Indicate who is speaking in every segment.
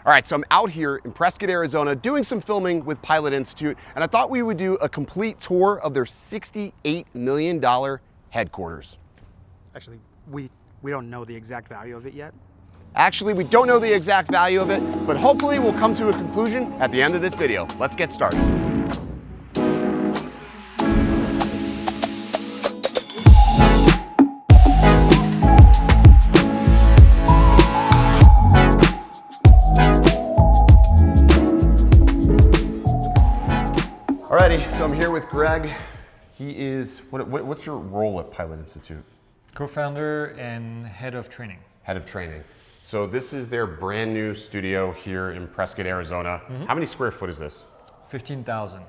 Speaker 1: All right, so I'm out here in Prescott, Arizona, doing some filming with Pilot Institute, and I thought we would do a complete tour of their $68 million headquarters.
Speaker 2: Actually, we don't know the exact value of it yet.
Speaker 1: Actually, we don't know the exact value of it, but hopefully we'll come to a conclusion at the end of this video. Let's get started. Alrighty, so I'm here with Greg. He is, what's your role at Pilot Institute?
Speaker 3: Co-founder and head of training.
Speaker 1: Head of training. So this is their brand new studio here in Prescott, Arizona. How many square foot is this?
Speaker 3: 15,000.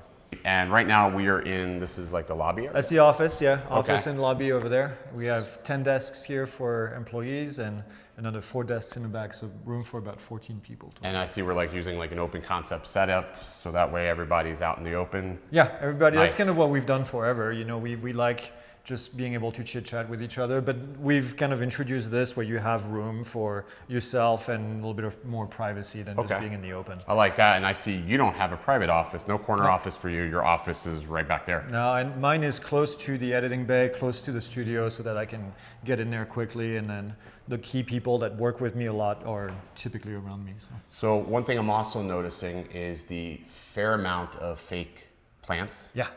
Speaker 1: And right now we are in, this is like the lobby area?
Speaker 3: That's the office, yeah. Office
Speaker 1: Okay.
Speaker 3: and lobby over there. We have 10 desks here for employees and another 4 desks in the back, so room for about 14 people.
Speaker 1: And I see we're like using like an open concept setup, so that way everybody's out in the open.
Speaker 3: Yeah, everybody,
Speaker 1: Nice.
Speaker 3: that's kind of what we've done forever. You know, we like just being able to chit chat with each other, but we've kind of introduced this where you have room for yourself and a little bit of more privacy than just being in the open.
Speaker 1: I like that, and I see you don't have a private office, no corner office for you. Your office is right back there.
Speaker 3: No, and mine is close to the editing bay, close to the studio, so that I can get in there quickly, and then the key people that work with me a lot are typically around me.
Speaker 1: So one thing I'm also noticing is the fair amount of fake plants.
Speaker 3: Yeah.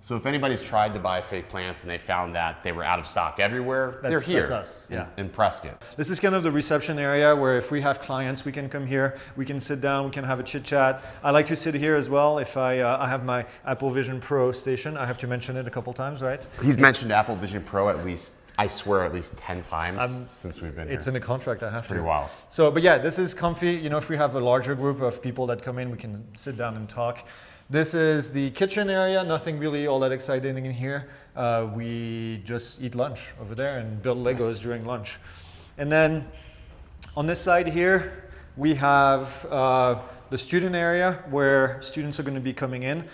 Speaker 1: So if anybody's tried to buy fake plants and they found that they were out of stock everywhere, they're here.
Speaker 3: That's us, yeah.
Speaker 1: In Prescott.
Speaker 3: This is kind of the reception area where if we have clients, we can come here, we can sit down, we can have a chit chat. I like to sit here as well. If I have my Apple Vision Pro station, I have to mention it a couple times, right?
Speaker 1: He's mentioned Apple Vision Pro at least, I swear, at least 10 times since we've been here.
Speaker 3: It's in the contract, I have to.
Speaker 1: Pretty wild.
Speaker 3: So, but yeah, this is comfy. You know, if we have a larger group of people that come in, we can sit down and talk. This is the kitchen area, nothing really all that exciting in here. We just eat lunch over there and build Legos during lunch. And then on this side here, we have the student area where students are going to be coming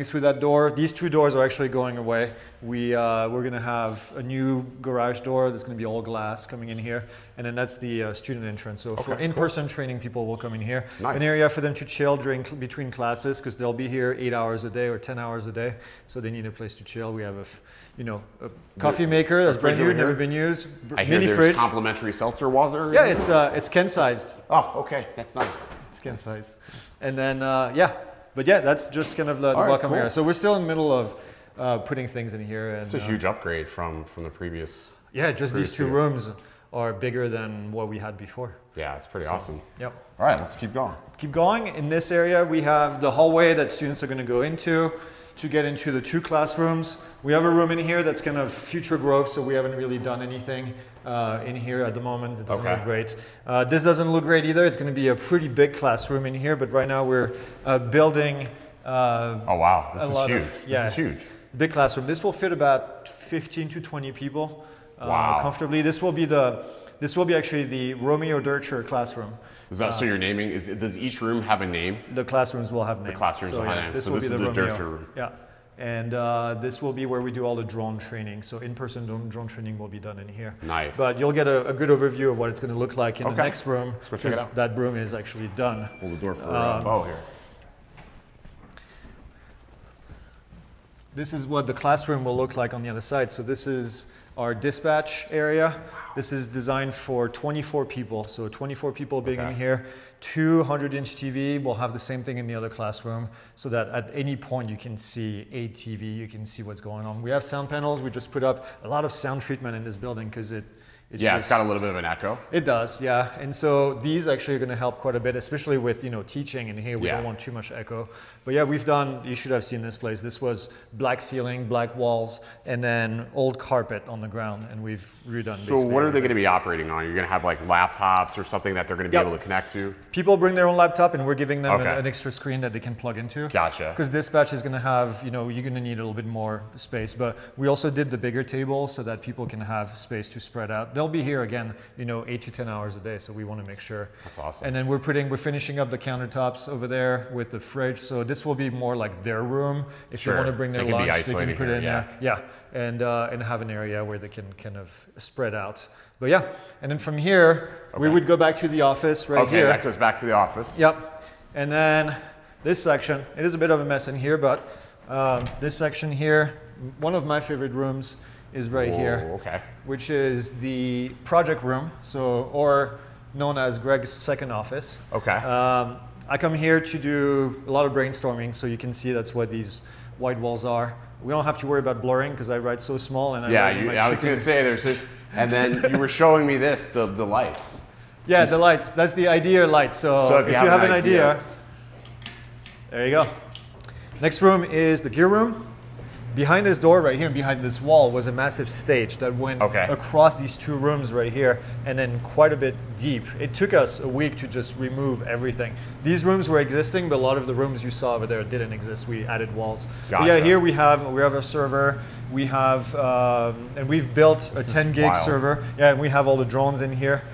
Speaker 3: through that door. These 2 doors are actually going away. We're going to have a new garage door that's going to be all glass coming in here. And then that's the student entrance. So for in-person training, people will come in here.
Speaker 1: Nice.
Speaker 3: An area for them to chill between classes, because they'll be here 8 hours a day or 10 hours a day. So they need a place to chill. We have a coffee maker that's brand new, never been used.
Speaker 1: I hear there's
Speaker 3: fridge.
Speaker 1: complimentary seltzer water.
Speaker 3: Yeah, it's Ken sized.
Speaker 1: Oh, okay, that's nice.
Speaker 3: It's Ken sized. And then but yeah, that's just kind of the welcome area. So we're still in the middle of putting things in here. And,
Speaker 1: It's a huge upgrade from the previous.
Speaker 3: Yeah, just these 2 rooms are bigger than what we had before.
Speaker 1: Yeah, it's pretty awesome.
Speaker 3: Yep.
Speaker 1: All right, let's keep going.
Speaker 3: Keep going. In this area, we have the hallway that students are going to go into to get into the 2 classrooms. We have a room in here that's kind of future growth, so we haven't really done anything in here at the moment. It doesn't look great. This doesn't look great either. It's going to be a pretty big classroom in here, but right now we're building
Speaker 1: Oh wow, this is huge. This is huge.
Speaker 3: Big classroom. This will fit about 15 to 20 people comfortably. This will be actually the Romeo Dercher classroom.
Speaker 1: Is that so? You're naming? Does each room have a name?
Speaker 3: The classrooms will have names.
Speaker 1: The classrooms will have names.
Speaker 3: This
Speaker 1: so
Speaker 3: will
Speaker 1: this
Speaker 3: be
Speaker 1: is
Speaker 3: the
Speaker 1: the
Speaker 3: Romeo.
Speaker 1: Dercher room.
Speaker 3: Yeah, and this will be where we do all the drone training. So in-person drone training will be done in here.
Speaker 1: Nice.
Speaker 3: But you'll get a good overview of what it's going to look like in the next room.
Speaker 1: Let's go check it out.
Speaker 3: That room is actually done.
Speaker 1: Hold the door for Bo here.
Speaker 3: This is what the classroom will look like on the other side. So this is our dispatch area. This is designed for 24 people. So 24 people being in here. 200-inch TV. We'll have the same thing in the other classroom, so that at any point you can see a TV, you can see what's going on. We have sound panels. We just put up a lot of sound treatment in this building because it's
Speaker 1: got a little bit of an echo.
Speaker 3: It does, yeah. And so these actually are going to help quite a bit, especially with teaching in here. We don't want too much echo. But yeah, you should have seen this place. This was black ceiling, black walls, and then old carpet on the ground, and we've redone.
Speaker 1: So what are they going to be operating on? You're going to have like laptops or something that they're going to be able to connect to?
Speaker 3: People bring their own laptop, and we're giving them an extra screen that they can plug into.
Speaker 1: Gotcha.
Speaker 3: Because dispatch is going to have, you're going to need a little bit more space. But we also did the bigger table so that people can have space to spread out. They'll be here again, 8 to 10 hours a day. So we want to make sure.
Speaker 1: That's awesome.
Speaker 3: And then we're finishing up the countertops over there with the fridge. So this will be more like their room. If you want to bring their lunch, they can put it in there. Yeah, and have an area where they can kind of spread out But yeah, and then from here, we would go back to the office right
Speaker 1: Okay,
Speaker 3: here.
Speaker 1: that goes back to the office.
Speaker 3: Yep. And then this section, it is a bit of a mess in here, but this section here, one of my favorite rooms is right here,
Speaker 1: Okay.
Speaker 3: which is the project room, so or known as Greg's second office.
Speaker 1: Okay.
Speaker 3: I come here to do a lot of brainstorming, so you can see that's what these white walls are. We don't have to worry about blurring because I write so small and
Speaker 1: I was going to say there's this, and then you were showing me this, the lights.
Speaker 3: Yeah, the lights. That's the idea light. So if you have an idea, there you go. Next room is the gear room. Behind this door right here, behind this wall, was a massive stage that went across these two rooms right here and then quite a bit deep. It took us a week to just remove everything. These rooms were existing, but a lot of the rooms you saw over there didn't exist. We added walls.
Speaker 1: Gotcha.
Speaker 3: But yeah, here we have a server. We have, and we've built a 10 gig server. Yeah, and we have all the drones in here.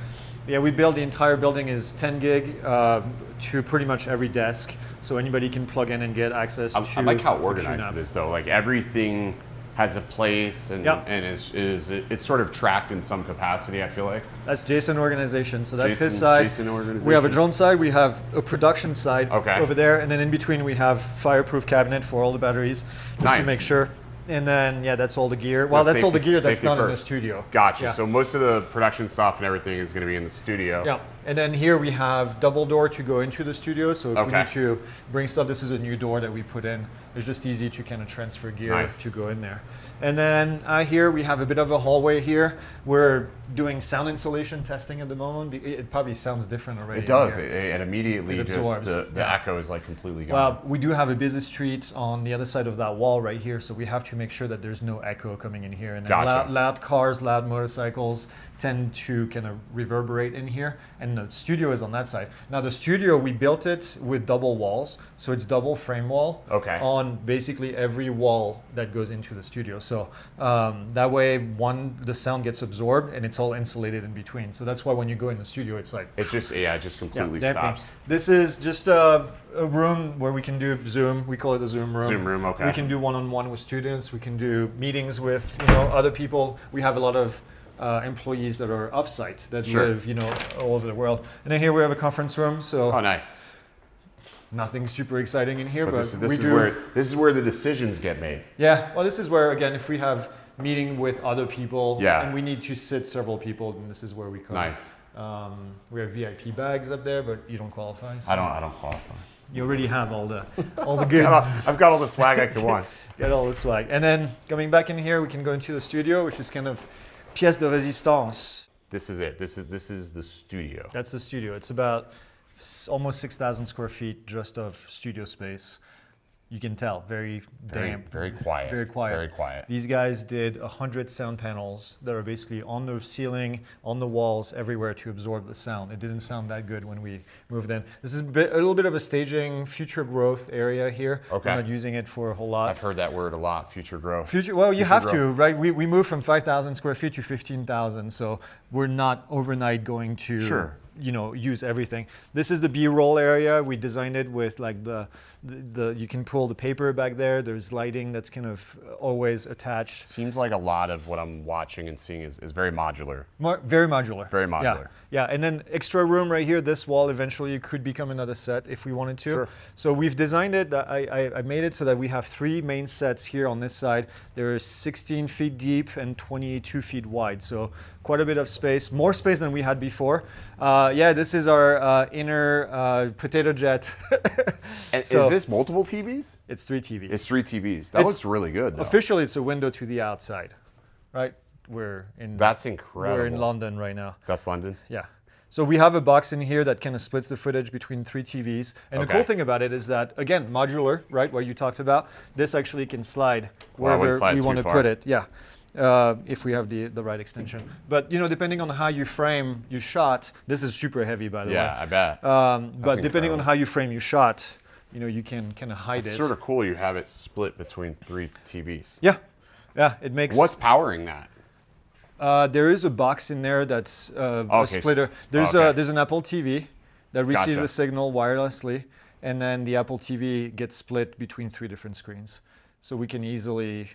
Speaker 3: Yeah, we built the entire building is 10 gig to pretty much every desk. So anybody can plug in and get access to.
Speaker 1: I like how organized it is, though. Like everything has a place, and it's sort of tracked in some capacity. I feel like
Speaker 3: that's Jason organization. So that's his side.
Speaker 1: Jason organization.
Speaker 3: We have a drone side. We have a production side over there, and then in between we have fireproof cabinet for all the batteries, just to make sure. And then, yeah, that's all the gear. Well, that's all the gear that's done in the studio.
Speaker 1: Gotcha.
Speaker 3: Yeah.
Speaker 1: So most of the production stuff and everything is going to be in the studio.
Speaker 3: Yeah. And then here we have double door to go into the studio. So if we need to bring stuff, this is a new door that we put in. It's just easy to kind of transfer gear to go in there. And then here we have a bit of a hallway here. We're doing sound insulation testing at the moment. It probably sounds different already.
Speaker 1: It does. It immediately just the echo is like completely gone.
Speaker 3: Well, we do have a busy street on the other side of that wall right here, so we have to make sure that there's no echo coming in here. And then loud cars, loud motorcycles tend to kind of reverberate in here, and the studio is on that side. Now the studio, we built it with double walls, so it's double frame wall on basically every wall that goes into the studio. So that way, the sound gets absorbed and it's all insulated in between. So that's why when you go in the studio, it's like
Speaker 1: it just completely stops.
Speaker 3: This is just a room where we can do Zoom. We call it a Zoom room.
Speaker 1: Zoom room, okay.
Speaker 3: We can do one-on-one with students. We can do meetings with other people. We have a lot of employees that are off-site that live all over the world. And then here we have a conference room. So
Speaker 1: nice.
Speaker 3: Nothing super exciting in here, but
Speaker 1: this is where the decisions get made.
Speaker 3: Yeah. Well, this is where, again, if we have meeting with other people and we need to sit several people, then this is where we come.
Speaker 1: Nice.
Speaker 3: We have VIP bags up there, but you don't qualify. So
Speaker 1: I don't qualify.
Speaker 3: You already have all the goods.
Speaker 1: I've got all the swag I can want.
Speaker 3: Get all the swag. And then coming back in here, we can go into the studio, which is kind of pièce de résistance.
Speaker 1: This is it. This is the studio.
Speaker 3: That's the studio. It's about almost 6,000 square feet just of studio space. You can tell, very damp.
Speaker 1: Very quiet.
Speaker 3: Very quiet.
Speaker 1: Very quiet.
Speaker 3: These guys did 100 sound panels that are basically on the ceiling, on the walls, everywhere to absorb the sound. It didn't sound that good when we moved in. This is a little bit of a staging, future growth area here.
Speaker 1: Okay.
Speaker 3: We're not using it for a whole lot.
Speaker 1: I've heard that word a lot, future growth.
Speaker 3: Well, you have to, right? We moved from 5,000 square feet to 15,000, so we're not overnight going to use everything. This is the B-roll area. We designed it with like you can pull the paper back there. There's lighting that's kind of always attached.
Speaker 1: Seems like a lot of what I'm watching and seeing is very modular.
Speaker 3: Very modular.
Speaker 1: Very modular.
Speaker 3: Yeah, and then extra room right here. This wall eventually could become another set if we wanted to.
Speaker 1: Sure.
Speaker 3: So we've designed it. I made it so that we have 3 main sets here on this side. They're 16 feet deep and 22 feet wide. So quite a bit of space, more space than we had before. This is our inner potato jet.
Speaker 1: And is this multiple TVs?
Speaker 3: It's 3 TVs.
Speaker 1: It's 3 TVs. That looks really good, though.
Speaker 3: Officially, it's a window to the outside, right?
Speaker 1: That's incredible.
Speaker 3: We're in London right now.
Speaker 1: That's London?
Speaker 3: Yeah. So we have a box in here that kind of splits the footage between 3 TVs. And the cool thing about it is that, again, modular, right, what you talked about, this actually can slide wherever we want to put it. Yeah. If we have the right extension. But, depending on how you frame your shot, this is super heavy, by the way.
Speaker 1: Yeah, I bet.
Speaker 3: But depending on how you frame your shot, you can kind of hide it.
Speaker 1: It's sort of cool you have it split between 3 TVs.
Speaker 3: Yeah. Yeah, it makes...
Speaker 1: What's powering that?
Speaker 3: There is a box in there that's a splitter. There's an Apple TV that receives the signal wirelessly, and then the Apple TV gets split between 3 different screens. So we can easily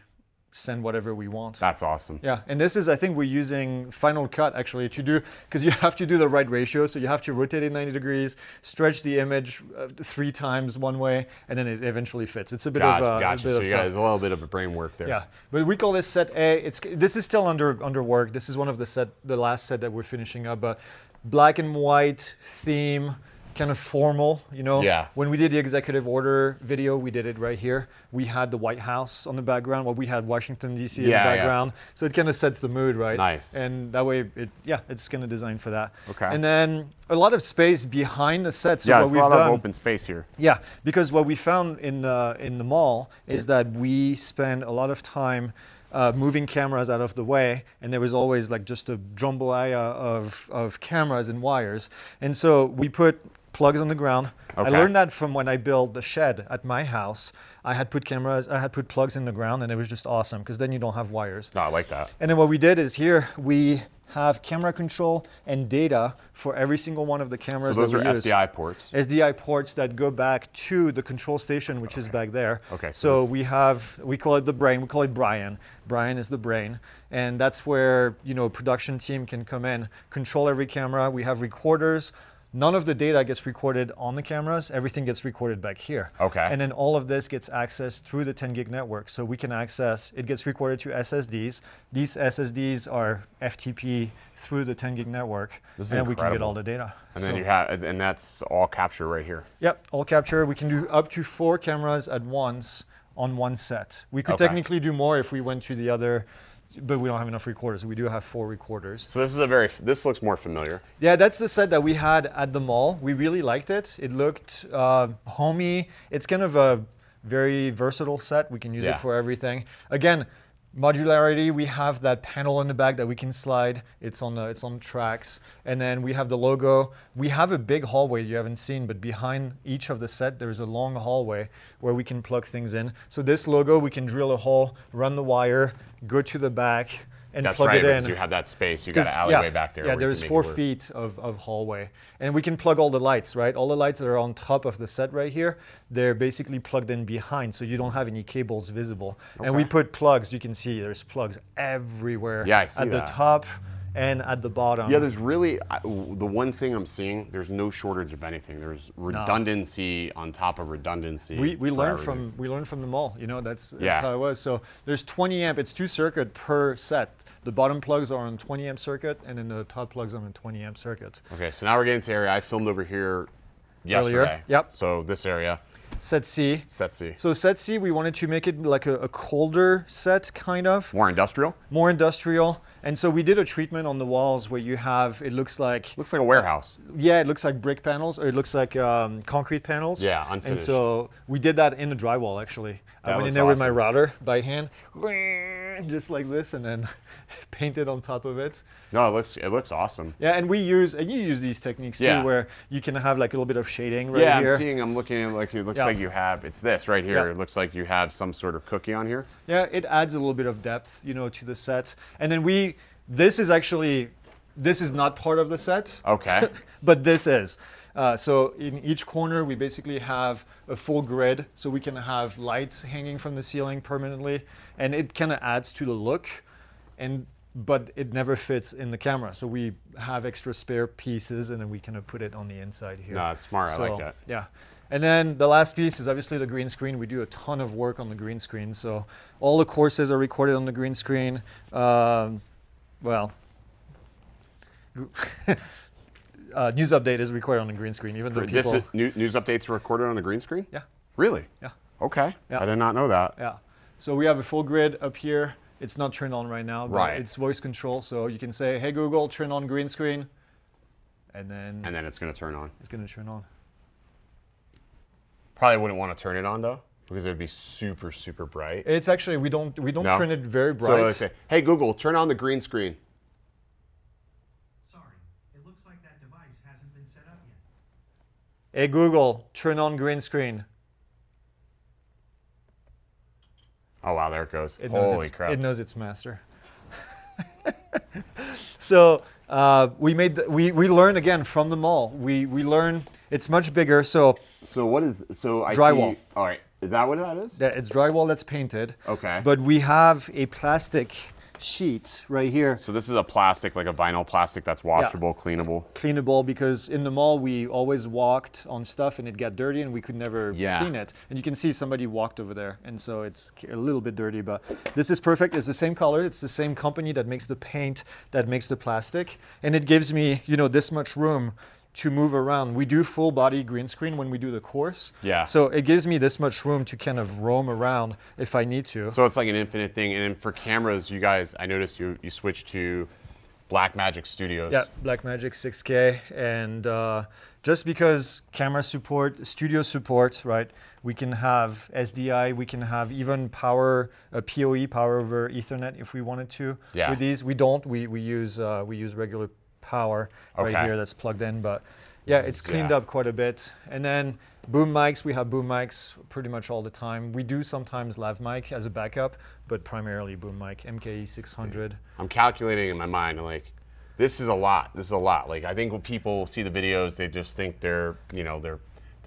Speaker 3: send whatever we want.
Speaker 1: That's awesome.
Speaker 3: Yeah, and this is, I think we're using Final Cut actually to do, because you have to do the right ratio. So you have to rotate it 90 degrees, stretch the image 3 times one way, and then it eventually fits. It's a bit
Speaker 1: Gotcha,
Speaker 3: of
Speaker 1: gotcha.
Speaker 3: a bit
Speaker 1: So
Speaker 3: of
Speaker 1: you guys a little bit of a brain work there.
Speaker 3: yeah, but we call this set A. This is still under work. This is one of the last set that we're finishing up. But black and white theme, kind of formal, you know.
Speaker 1: Yeah.
Speaker 3: When we did the executive order video, we did it right here. We had the White House on the background. Well, we had Washington D.C. in the background, so it kind of sets the mood, right?
Speaker 1: Nice.
Speaker 3: And that way, it's kind of designed for that.
Speaker 1: Okay.
Speaker 3: And then a lot of space behind the set. So
Speaker 1: Yeah,
Speaker 3: what
Speaker 1: there's a
Speaker 3: we've
Speaker 1: lot
Speaker 3: done,
Speaker 1: of open space here.
Speaker 3: yeah, because what we found in the mall is that we spend a lot of time moving cameras out of the way, and there was always like just a jambalaya of cameras and wires. And so we put plugs on the ground.
Speaker 1: Okay.
Speaker 3: I learned that from when I built the shed at my house. I had put plugs in the ground, and it was just awesome because then you don't have wires.
Speaker 1: No, I like that.
Speaker 3: And then what we did is here we have camera control and data for every single one of the cameras.
Speaker 1: So those
Speaker 3: that
Speaker 1: are
Speaker 3: we use.
Speaker 1: SDI ports.
Speaker 3: SDI ports that go back to the control station, which is back there.
Speaker 1: Okay,
Speaker 3: So
Speaker 1: so
Speaker 3: we call it the brain. We call it Brian. Brian is the brain, and that's where production team can come in, control every camera. We have recorders. None of the data gets recorded on the cameras. Everything gets recorded back here.
Speaker 1: Okay.
Speaker 3: And then all of this gets accessed through the 10 gig network. So we can access, it gets recorded to SSDs. These SSDs are FTP through the 10 gig network.
Speaker 1: This is
Speaker 3: and we can get
Speaker 1: incredible.
Speaker 3: all the data.
Speaker 1: And then you have, and that's all capture right here.
Speaker 3: Yep, all capture. We can do up to 4 cameras at once on one set. We could
Speaker 1: Okay.
Speaker 3: technically do more if we went to the other, but we don't have enough recorders. We do have 4 recorders.
Speaker 1: So this looks more familiar.
Speaker 3: Yeah, that's the set that we had at the mall. We really liked it. It looked homey. It's kind of a very versatile set. We can use
Speaker 1: Yeah.
Speaker 3: it for everything. Again, modularity. We have that panel in the back that we can slide. It's on tracks, and then we have the logo. We have a big hallway you haven't seen, but behind each of the set there's a long hallway where we can plug things in. So this logo, we can drill a hole, run the wire, go to the back, and
Speaker 1: That's
Speaker 3: plug
Speaker 1: right,
Speaker 3: it in.
Speaker 1: because you have that space. You got an
Speaker 3: 'Cause,
Speaker 1: alleyway back there.
Speaker 3: Yeah,
Speaker 1: where you
Speaker 3: there's
Speaker 1: can make
Speaker 3: 4
Speaker 1: it work.
Speaker 3: feet of hallway. And we can plug all the lights, right? All the lights that are on top of the set right here, they're basically plugged in behind, so you don't have any cables visible. And we
Speaker 1: Okay.
Speaker 3: put plugs, you can see there's plugs everywhere.
Speaker 1: Yeah, I see
Speaker 3: at
Speaker 1: that.
Speaker 3: the top and at the bottom.
Speaker 1: Yeah, there's really, the one thing I'm seeing, there's no shortage of anything. There's redundancy on top of redundancy.
Speaker 3: we
Speaker 1: for
Speaker 3: learned
Speaker 1: everything.
Speaker 3: from the mall, that's
Speaker 1: Yeah.
Speaker 3: how it was. So there's 20 amp, it's 2 circuit per set. The bottom plugs are on 20 amp circuit, and then the top plugs are on 20 amp circuits.
Speaker 1: Okay, so now we're getting to the area. I filmed over here yesterday.
Speaker 3: Yep.
Speaker 1: So this area,
Speaker 3: Set C.
Speaker 1: set C.
Speaker 3: So set C, we wanted to make it like a colder set, kind of.
Speaker 1: More industrial.
Speaker 3: More industrial. And so we did a treatment on the walls where you have, it looks like,
Speaker 1: Looks like a warehouse.
Speaker 3: yeah, it looks like brick panels, or it looks like concrete panels.
Speaker 1: Yeah,
Speaker 3: And
Speaker 1: unfinished.
Speaker 3: so we did that in the drywall, actually. I
Speaker 1: That
Speaker 3: went in
Speaker 1: looks
Speaker 3: there with my
Speaker 1: awesome.
Speaker 3: router by hand, just like this, and then painted on top of it.
Speaker 1: No, it looks awesome.
Speaker 3: Yeah, and you use these techniques too,
Speaker 1: Yeah.
Speaker 3: where you can have like a little bit of shading right
Speaker 1: Yeah,
Speaker 3: here.
Speaker 1: I'm looking at like, it looks
Speaker 3: Yeah.
Speaker 1: like you have, it's this right here.
Speaker 3: Yeah.
Speaker 1: It looks like you have some sort of cookie on here.
Speaker 3: Yeah, it adds a little bit of depth, to the set. And then this is not part of the set.
Speaker 1: Okay.
Speaker 3: But this is. So in each corner, we basically have a full grid, so we can have lights hanging from the ceiling permanently, and it kind of adds to the look, but it never fits in the camera. So we have extra spare pieces, and then we kind of put it on the inside here.
Speaker 1: No, it's smart. I like that.
Speaker 3: Yeah. And then the last piece is obviously the green screen. We do a ton of work on the green screen. So all the courses are recorded on the green screen. News update is recorded on the green screen, even though
Speaker 1: This
Speaker 3: people.
Speaker 1: news updates are recorded on a green screen?
Speaker 3: Yeah.
Speaker 1: Really?
Speaker 3: Yeah.
Speaker 1: Okay.
Speaker 3: Yeah.
Speaker 1: I did not know that.
Speaker 3: Yeah. So we have a full grid up here. It's not turned on right now, but
Speaker 1: Right.
Speaker 3: it's voice control. So you can say, "Hey Google, turn on green screen," and then
Speaker 1: And then it's going to turn on.
Speaker 3: it's going to turn on.
Speaker 1: Probably wouldn't want to turn it on though, because it would be super, super bright.
Speaker 3: It's actually we don't
Speaker 1: No?
Speaker 3: turn it very
Speaker 1: So
Speaker 3: bright.
Speaker 1: they say, hey Google, turn on the green screen.
Speaker 2: Sorry, it looks like that device hasn't been set up yet.
Speaker 3: Hey Google, turn on green screen.
Speaker 1: Oh wow, there it goes.
Speaker 3: It knows
Speaker 1: Holy crap.
Speaker 3: It knows its master. So we learn again from the mall. We learn it's much bigger. So
Speaker 1: So what is, so I
Speaker 3: Drywall.
Speaker 1: see, all right. Is that what that is?
Speaker 3: It's drywall that's painted.
Speaker 1: Okay.
Speaker 3: But we have a plastic sheet right here.
Speaker 1: So this is a plastic, like a vinyl plastic that's washable, cleanable.
Speaker 3: Cleanable, because in the mall we always walked on stuff and it got dirty and we could never clean it. And you can see somebody walked over there, and so it's a little bit dirty, but this is perfect. It's the same color. It's the same company that makes the paint, that makes the plastic, and it gives me, you know, this much room to move around. We do full body green screen when we do the course.
Speaker 1: Yeah.
Speaker 3: So it gives me this much room to kind of roam around if I need to.
Speaker 1: So it's like an infinite thing. And then for cameras, you guys, I noticed you switched to Blackmagic Studios.
Speaker 3: Yeah, Blackmagic 6K, and just because camera support, studio support, right? We can have SDI, we can have even power, PoE, power over Ethernet, if we wanted to.
Speaker 1: Yeah.
Speaker 3: With these, we don't. We use regular power right here that's plugged in, but yeah, it's cleaned up quite a bit. And then boom mics, we have boom mics pretty much all the time. We do sometimes lav mic as a backup, but primarily boom mic, MKE 600.
Speaker 1: I'm calculating in my mind, like, this is a lot. This is a lot. Like, I think when people see the videos, they just think they're, you know, they're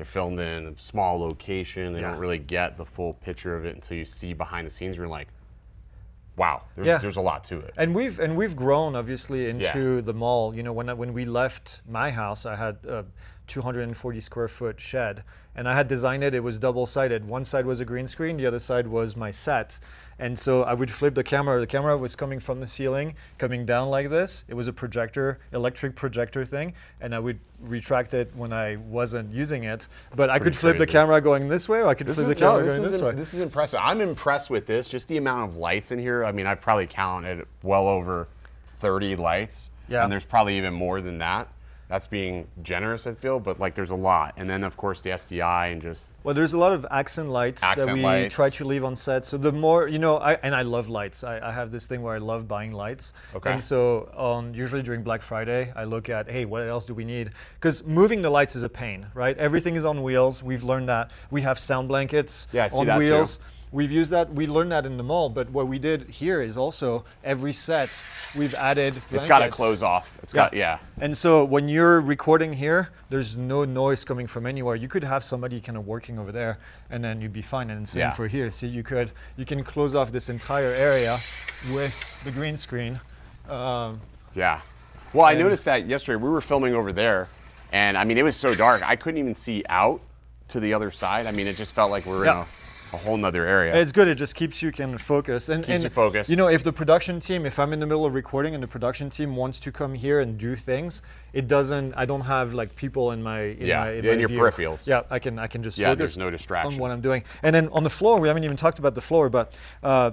Speaker 1: filmed in a small location. They don't really get the full picture of it until you see behind the scenes. You're like, wow, there's a lot to it.
Speaker 3: And we've grown obviously into the mall. You know, when we left my house, I had a 240 square foot shed, and I had designed it. It was double sided. One side was a green screen, the other side was my set. And so I would flip the camera. The camera was coming from the ceiling, coming down like this. It was a projector, electric projector thing, and I would retract it when I wasn't using it. But I could flip the camera going this way, or I could flip the camera going this way.
Speaker 1: This is impressive. I'm impressed with this. Just the amount of lights in here. I mean, I've probably counted well over 30 lights.
Speaker 3: Yeah.
Speaker 1: And there's probably even more than that. That's being generous, I feel, but like there's a lot. And then of course the SDI and just.
Speaker 3: Well, there's a lot of accent lights that we try to leave on set. So the more, you know, I love lights. I have this thing where I love buying lights.
Speaker 1: Okay.
Speaker 3: And so usually during Black Friday, I look at, hey, what else do we need? Because moving the lights is a pain, right? Everything is on wheels. We've learned that. We have sound blankets on wheels. We've used that. We learned that in the mall. But what we did here is also every set we've added blankets.
Speaker 1: It's got to close off. It's got.
Speaker 3: And so when you're recording here, there's no noise coming from anywhere. You could have somebody kind of working over there, and then you'd be fine. And same for here. See, you can close off this entire area with the green screen.
Speaker 1: Well, I noticed that yesterday we were filming over there, and I mean it was so dark I couldn't even see out to the other side. I mean it just felt like we were in a whole nother area.
Speaker 3: It's good. It just keeps you kind of focused. And
Speaker 1: keeps you focused.
Speaker 3: You know, if the production team, if I'm in the middle of recording and the production team wants to come here and do things, it doesn't. I don't have like people in my in your
Speaker 1: view. Peripherals.
Speaker 3: Yeah, I can just focus.
Speaker 1: There's no distraction
Speaker 3: on what I'm doing. And then on the floor, we haven't even talked about the floor, but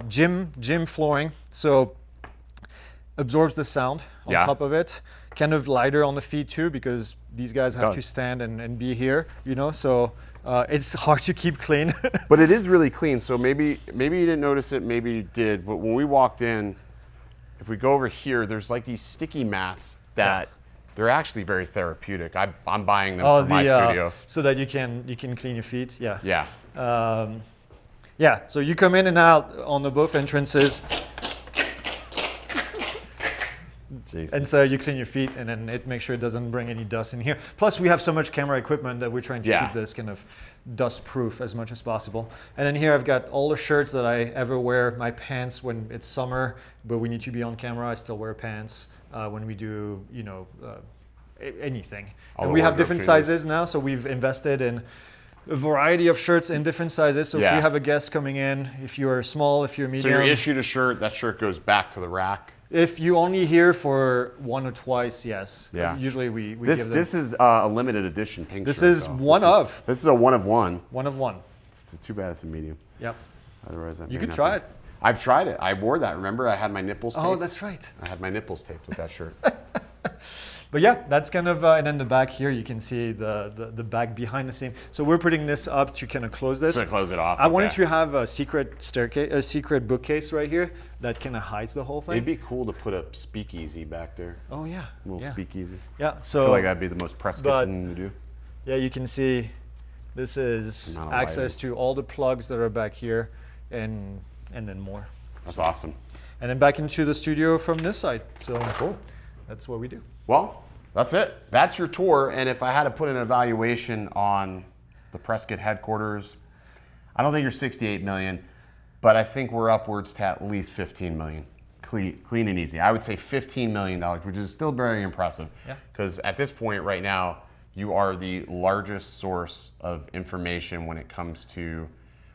Speaker 3: gym flooring. So absorbs the sound on top of it. Kind of lighter on the feet too, because these guys have to stand and be here. You know, so. It's hard to keep clean.
Speaker 1: But it is really clean, so maybe you didn't notice it, maybe you did, but when we walked in, if we go over here, there's like these sticky mats that they're actually very therapeutic. I'm buying them for my studio.
Speaker 3: So that you can clean your feet,
Speaker 1: Yeah.
Speaker 3: So you come in and out on the both entrances. And so you clean your feet, and then it makes sure it doesn't bring any dust in here. Plus, we have so much camera equipment that we're trying to keep this kind of dust-proof as much as possible. And then here I've got all the shirts that I ever wear. My pants when it's summer, but we need to be on camera. I still wear pants when we do, you know, anything. And we have different sizes now, so we've invested in a variety of shirts in different sizes. So if we have a guest coming in, if you're small, if you're medium.
Speaker 1: So you're issued a shirt, that shirt goes back to the rack.
Speaker 3: If you only here for one or twice, yes.
Speaker 1: Yeah.
Speaker 3: Usually we
Speaker 1: this
Speaker 3: give them.
Speaker 1: This is a limited edition pink shirt.
Speaker 3: This is one of.
Speaker 1: This is a one of one.
Speaker 3: One of one.
Speaker 1: It's too bad it's a medium.
Speaker 3: Yep.
Speaker 1: Otherwise,
Speaker 3: you could try it.
Speaker 1: I've tried it. I wore that. Remember, I had my nipples taped.
Speaker 3: Oh, that's right.
Speaker 1: I had my nipples taped with that shirt.
Speaker 3: But yeah, that's kind of, and then the back here, you can see the back behind the scene. So we're putting this up to kind of close this.
Speaker 1: To close it off.
Speaker 3: I wanted to have a secret staircase, a secret bookcase right here that kind of hides the whole thing.
Speaker 1: It'd be cool to put a speakeasy back there.
Speaker 3: Oh yeah.
Speaker 1: A little speakeasy.
Speaker 3: Yeah. So
Speaker 1: I feel like that'd be the most Prescott thing to do.
Speaker 3: Yeah, you can see this is access to all the plugs that are back here, and then more.
Speaker 1: That's awesome.
Speaker 3: And then back into the studio from this side. So cool. That's what we do.
Speaker 1: Well, that's it. That's your tour. And if I had to put an evaluation on the Prescott headquarters, I don't think you're 68 million, but I think we're upwards to at least 15 million. Clean and easy. I would say $15 million, which is still very impressive.
Speaker 3: Yeah.
Speaker 1: Because at this point right now, you are the largest source of information when it comes to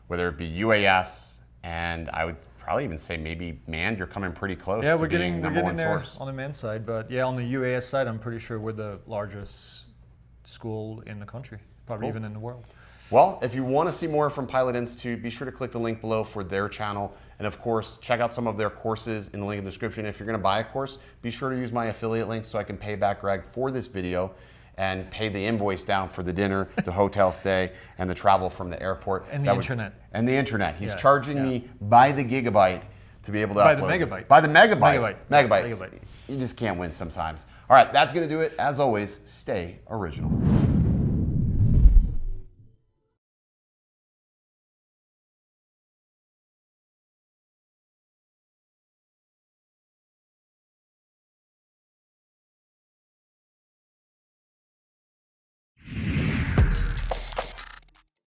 Speaker 1: whether it be UAS, and I would probably even say maybe manned. You're coming pretty close.
Speaker 3: Yeah,
Speaker 1: to
Speaker 3: we're
Speaker 1: being
Speaker 3: getting
Speaker 1: number one
Speaker 3: there
Speaker 1: source
Speaker 3: on the manned side, but yeah, on the UAS side, I'm pretty sure we're the largest school in the country, probably even in the world.
Speaker 1: Well, if you want to see more from Pilot Institute, be sure to click the link below for their channel. And of course, check out some of their courses in the link in the description. If you're going to buy a course, be sure to use my affiliate link so I can pay back Greg for this video and pay the invoice down for the dinner, the hotel stay, and the travel from the airport.
Speaker 3: And the internet.
Speaker 1: And the internet. He's
Speaker 3: Yeah,
Speaker 1: charging me by the gigabyte to be able to
Speaker 3: By
Speaker 1: upload
Speaker 3: the
Speaker 1: this.
Speaker 3: megabyte.
Speaker 1: By the megabyte.
Speaker 3: Megabyte.
Speaker 1: You just can't win sometimes. All right, that's going to do it. As always, stay original.